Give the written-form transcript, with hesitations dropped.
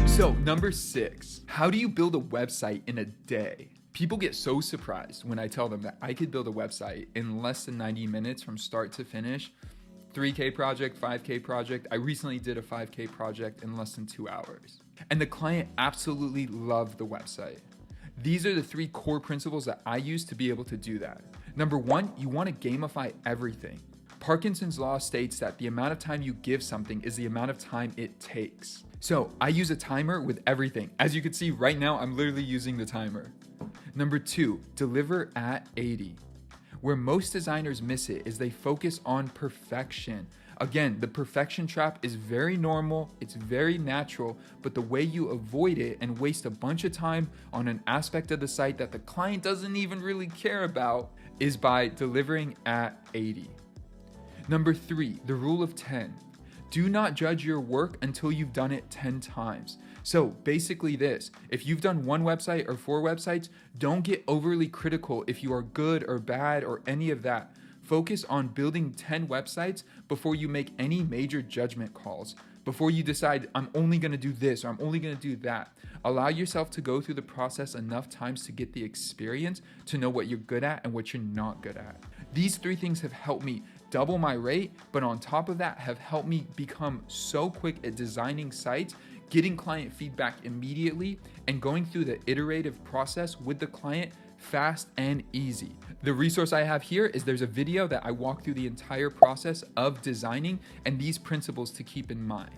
So number 6, how do you build a website in a day? People get so surprised when I tell them that I could build a website in less than 90 minutes from start to finish. 3K project, 5K project. I recently did a 5K project in less than 2 hours. And the client absolutely loved the website. These are the 3 core principles that I use to be able to do that. Number 1, you want to gamify everything. Parkinson's law states that the amount of time you give something is the amount of time it takes. So I use a timer with everything. As you can see right now, I'm literally using the timer. Number 2, deliver at 80. Where most designers miss it is they focus on perfection. Again, the perfection trap is very normal, it's very natural, but the way you avoid it and waste a bunch of time on an aspect of the site that the client doesn't even really care about is by delivering at 80. Number 3, the rule of 10. Do not judge your work until you've done it 10 times. So basically this, if you've done 1 website or 4 websites, don't get overly critical if you are good or bad or any of that. Focus on building 10 websites before you make any major judgment calls. Before you decide, I'm only gonna do this or I'm only gonna do that. Allow yourself to go through the process enough times to get the experience to know what you're good at and what you're not good at. These 3 things have helped me double my rate, but on top of that have helped me become so quick at designing sites, getting client feedback immediately, and going through the iterative process with the client fast and easy. The resource I have here is there's a video that I walk through the entire process of designing and these principles to keep in mind.